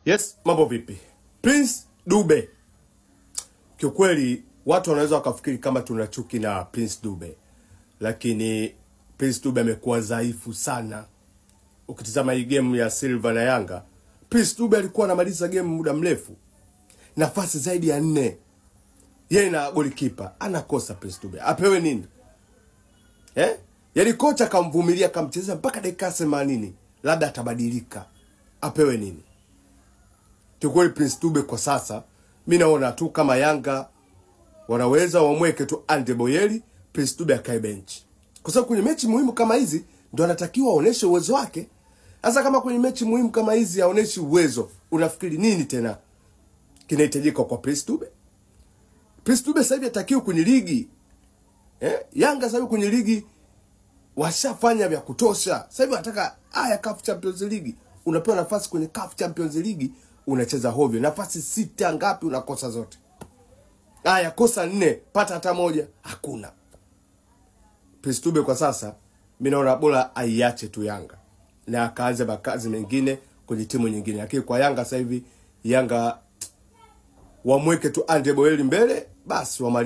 Yes, mambo vipi? Prince Dube. Kiukweli watu wanaweza wakafikiri kama tunachuki na Prince Dube. Lakini Prince Dube amekuwa dhaifu sana. Ukitazama hii game ya Silva na Yanga, Prince Dube alikuwa anamaliza game muda mrefu. Nafasi zaidi ya 4. Yeye na golikipa anakosa Prince Dube. Apewe nini? Yaani kocha kamvumilia kamcheza mpaka dakika 80. Labda atabadilika. Apewe nini? Kiukweli Prince Dube kwa sasa mimi naona tu kama Yanga wanaweza wamweke tu Ande Boyeli, Prince Dube akae bench. Kwa sababu kwenye mechi muhimu kama hizi ndo anatakiwa aoneshe uwezo wake. Sasa kama kwenye mechi muhimu kama hizi aoneshe uwezo, unafikiri nini tena kinahitajika kwa Prince Dube? Prince Dube sasa hivi atakiwa kwenye ligi. Yanga sasa hivi kwenye ligi washafanya vya kutosha. Sasa hivi anataka CAF Champions League. Unapewa nafasi kwenye CAF Champions League, unacheza hovyo. Nafasi 6 ngapi unakosa zote? Kosa 4, pata hata moja, hakuna. Prince Dube kwa sasa mimi naona bora aiache tu Yanga na akaanze makazi mengine kwenye timu nyingine. Lakini kwa Yanga sasa hivi Yanga wamweke tu Ande Boyeli mbele, basi wamalize.